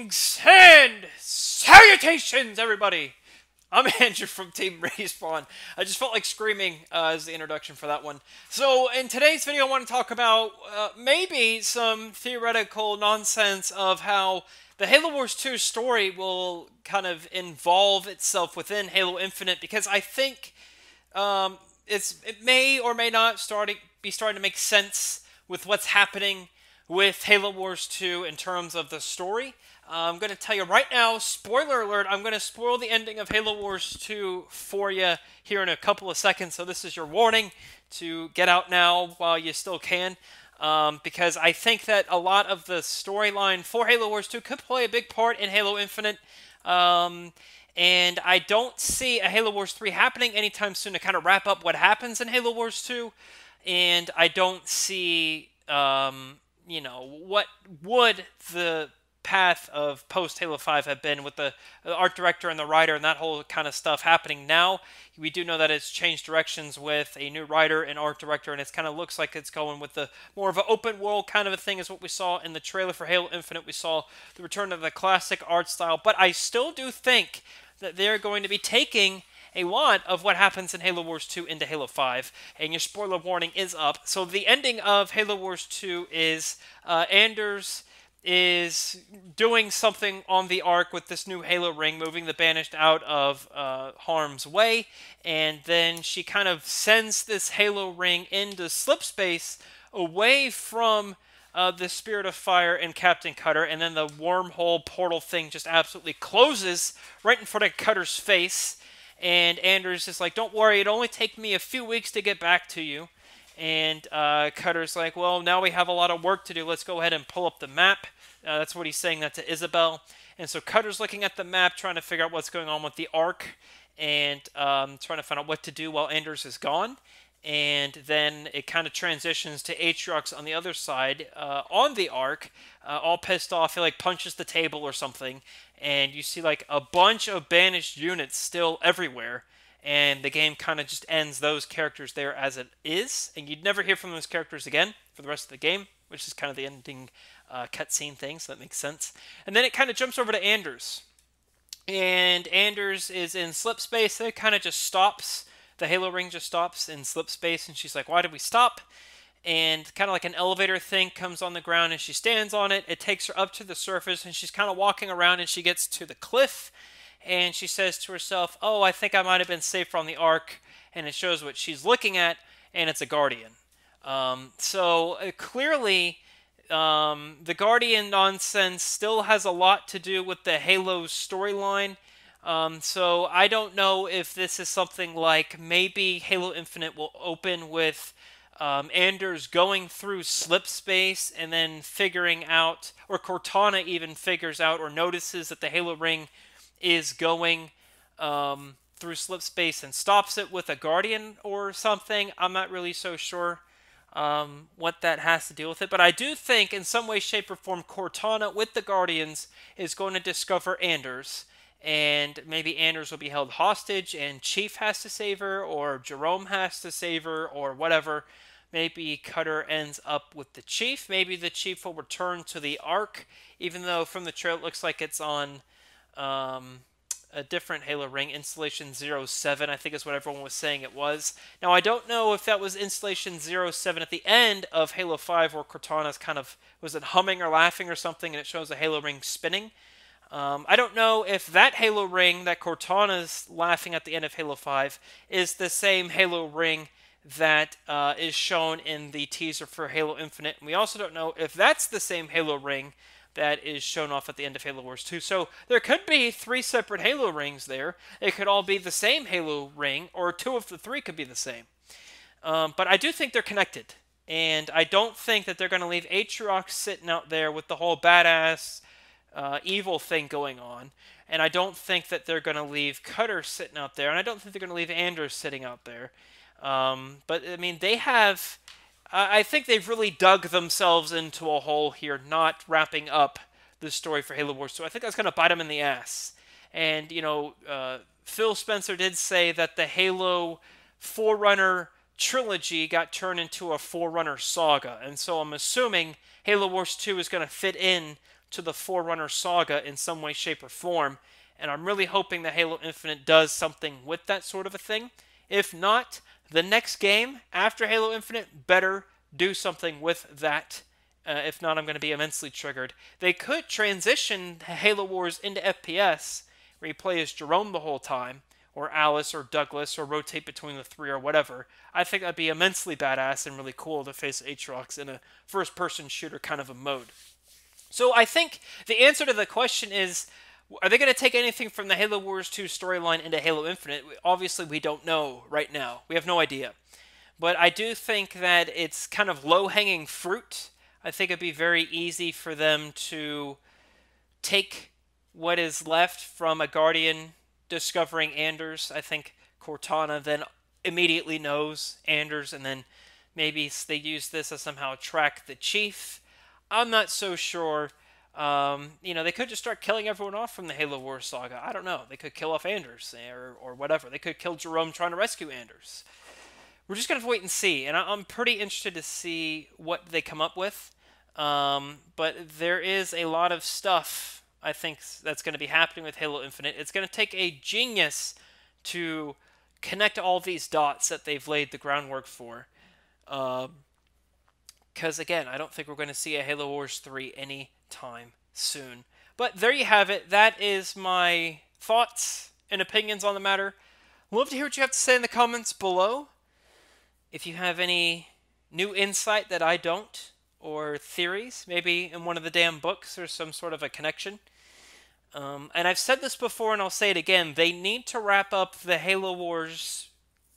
Greetings and salutations, everybody! I'm Andrew from Team Respawn. I just felt like screaming as the introduction for that one. So, in today's video, I want to talk about maybe some theoretical nonsense of how the Halo Wars 2 story will kind of involve itself within Halo Infinite, because I think it may or may not be starting to make sense with what's happening with Halo Wars 2 in terms of the story. I'm going to tell you right now, spoiler alert, I'm going to spoil the ending of Halo Wars 2 for you here in a couple of seconds, so this is your warning to get out now while you still can, because I think that a lot of the storyline for Halo Wars 2 could play a big part in Halo Infinite, and I don't see a Halo Wars 3 happening anytime soon to kind of wrap up what happens in Halo Wars 2, and I don't see, what would the path of post Halo 5 have been with the art director and the writer and that whole kind of stuff happening now. We do know that it's changed directions with a new writer and art director, and it kind of looks like it's going with the more of an open world kind of a thing, is what we saw in the trailer for Halo Infinite. We saw the return of the classic art style, but I still do think that they're going to be taking a lot of what happens in Halo Wars 2 into Halo 5, and your spoiler warning is up. So the ending of Halo Wars 2 is Anders is doing something on the Ark with this new Halo ring, moving the Banished out of harm's way, and then she kind of sends this Halo ring into slip space away from the Spirit of Fire and Captain Cutter, and then the wormhole portal thing just absolutely closes right in front of Cutter's face, and Anders is like, don't worry, it'll only take me a few weeks to get back to you. And Cutter's like, well, now we have a lot of work to do. Let's go ahead and pull up the map. That's what he's saying that to Isabel. And so Cutter's looking at the map, trying to figure out what's going on with the Ark, and trying to find out what to do while Anders is gone. And then it kind of transitions to Atriox on the other side on the Ark, all pissed off. He like punches the table or something, and you see like a bunch of banished units still everywhere. And the game kind of just ends those characters there as it is, and you'd never hear from those characters again for the rest of the game, which is kind of the ending cutscene thing, so that makes sense. And then it kind of jumps over to Anders, and Anders is in slip space. It kind of just stops. The Halo ring just stops in slip space, and she's like, why did we stop? And kind of like an elevator thing comes on the ground, and she stands on it. It takes her up to the surface, and she's kind of walking around, and she gets to the cliff, and she says to herself, oh, I think I might have been safer on the Ark, and it shows what she's looking at, and it's a Guardian. Clearly, the Guardian nonsense still has a lot to do with the Halo storyline. So I don't know if this is something like maybe Halo Infinite will open with Anders going through slip space and then figuring out, or Cortana even figures out or notices that the Halo ring is going through slip space and stops it with a Guardian or something. I'm not really so sure what that has to deal with it, but I do think in some way, shape, or form Cortana with the Guardians is going to discover Anders, and maybe Anders will be held hostage and Chief has to save her, or Jerome has to save her, or whatever. Maybe Cutter ends up with the Chief. Maybe the Chief will return to the Ark, even though from the trailer it looks like it's on a different Halo ring, Installation 07, I think is what everyone was saying it was. Now, I don't know if that was Installation 07 at the end of Halo 5, where Cortana's kind of, was it humming or laughing or something, and it shows a Halo ring spinning. I don't know if that Halo ring that Cortana's laughing at the end of Halo 5 is the same Halo ring that is shown in the teaser for Halo Infinite. And we also don't know if that's the same Halo ring that is shown off at the end of Halo Wars 2. So there could be 3 separate Halo rings there. It could all be the same Halo ring, or 2 of the 3 could be the same. But I do think they're connected. And I don't think that they're going to leave Atriox sitting out there with the whole badass evil thing going on. And I don't think that they're going to leave Cutter sitting out there. And I don't think they're going to leave Anders sitting out there. But, I mean, they have... I think they've really dug themselves into a hole here, not wrapping up the story for Halo Wars 2. I think that's going to bite them in the ass. And, Phil Spencer did say that the Halo Forerunner trilogy got turned into a Forerunner saga. And so I'm assuming Halo Wars 2 is going to fit in to the Forerunner saga in some way, shape, or form. And I'm really hoping that Halo Infinite does something with that sort of a thing. If not, the next game after Halo Infinite better do something with that. If not, I'm going to be immensely triggered. They could transition Halo Wars into FPS, where you play as Jerome the whole time, or Alice, or Douglas, or rotate between the three, or whatever. I think that'd be immensely badass and really cool to face Aatrox in a first-person shooter kind of a mode. So I think the answer to the question is, are they going to take anything from the Halo Wars 2 storyline into Halo Infinite? Obviously, we don't know right now. We have no idea. But I do think that it's kind of low-hanging fruit. I think it'd be very easy for them to take what is left from a Guardian discovering Anders. I think Cortana then immediately knows Anders, and then maybe they use this to somehow track the Chief. I'm not so sure. They could just start killing everyone off from the Halo Wars saga. I don't know. They could kill off Anders or whatever. They could kill Jerome trying to rescue Anders. We're just going to have to wait and see. And I'm pretty interested to see what they come up with. But there is a lot of stuff, I think, that's going to be happening with Halo Infinite. It's going to take a genius to connect all these dots that they've laid the groundwork for. Because, again, I don't think we're going to see a Halo Wars 3 anytime soon. But there you have it. That is my thoughts and opinions on the matter. Love to hear what you have to say in the comments below. If you have any new insight that I don't, or theories, maybe in one of the damn books there's some sort of a connection. And I've said this before and I'll say it again. They need to wrap up the Halo Wars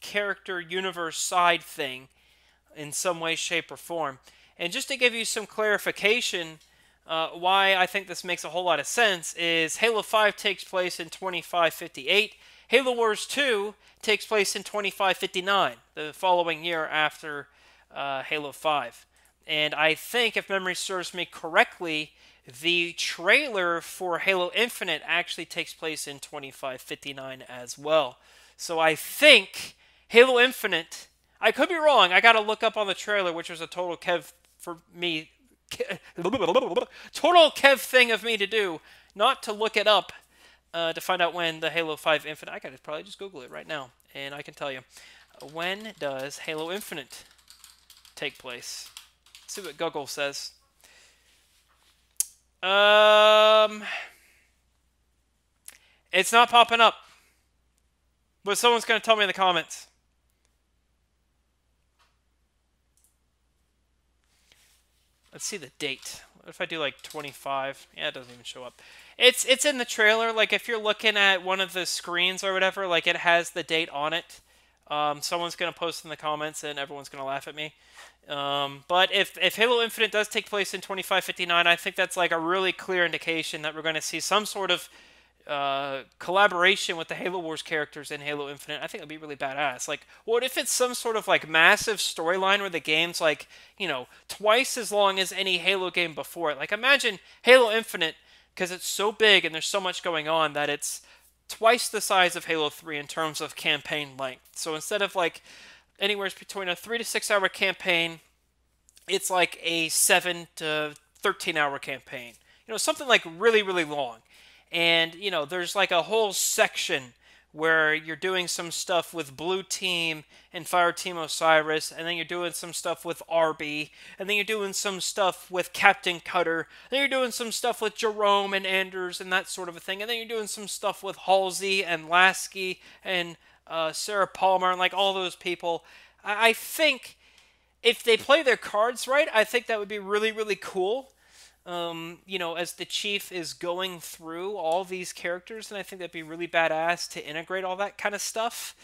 character universe side thing in some way, shape, or form. And just to give you some clarification, why I think this makes a whole lot of sense is Halo 5 takes place in 2558. Halo Wars 2 takes place in 2559, the following year after Halo 5. And I think, if memory serves me correctly, the trailer for Halo Infinite actually takes place in 2559 as well. So I think Halo Infinite, I could be wrong, I gotta look up on the trailer, which was a total Kev for me, total Kev thing of me to do, not to look it up to find out when the Halo 5 Infinite, I could probably just Google it right now, and I can tell you. When does Halo Infinite take place? Let's see what Google says. It's not popping up. But someone's going to tell me in the comments. Let's see the date. What if I do like 25? Yeah, it doesn't even show up. It's in the trailer. Like if you're looking at one of the screens or whatever, like it has the date on it. Someone's going to post in the comments and everyone's going to laugh at me. But if Halo Infinite does take place in 2559, I think that's like a really clear indication that we're going to see some sort of collaboration with the Halo Wars characters in Halo Infinite. I think it'd be really badass. Like, what if it's some sort of like massive storyline where the game's like, twice as long as any Halo game before it? Like, imagine Halo Infinite, because it's so big and there's so much going on, that it's twice the size of Halo 3 in terms of campaign length. So instead of like anywhere between a 3 to 6 hour campaign, it's like a 7 to 13 hour campaign. Something like really, really long. And, there's like a whole section where you're doing some stuff with Blue Team and Fire Team Osiris, and then you're doing some stuff with Arby, and then you're doing some stuff with Captain Cutter, then you're doing some stuff with Jerome and Anders and that sort of a thing, and then you're doing some stuff with Halsey and Lasky and Sarah Palmer and like all those people. I think if they play their cards right, I think that would be really, really cool. As the Chief is going through all these characters, and I think that'd be really badass to integrate all that kind of stuff.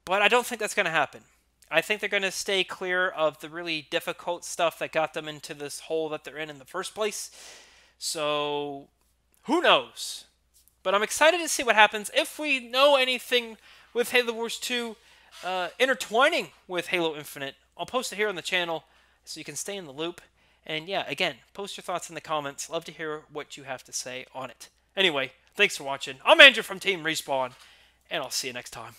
But I don't think that's going to happen. I think they're going to stay clear of the really difficult stuff that got them into this hole that they're in the first place. So, who knows? But I'm excited to see what happens. If we know anything with Halo Wars 2 intertwining with Halo Infinite, I'll post it here on the channel so you can stay in the loop. And yeah, again, post your thoughts in the comments. Love to hear what you have to say on it. Anyway, thanks for watching. I'm Andrew from Team Respawn, and I'll see you next time.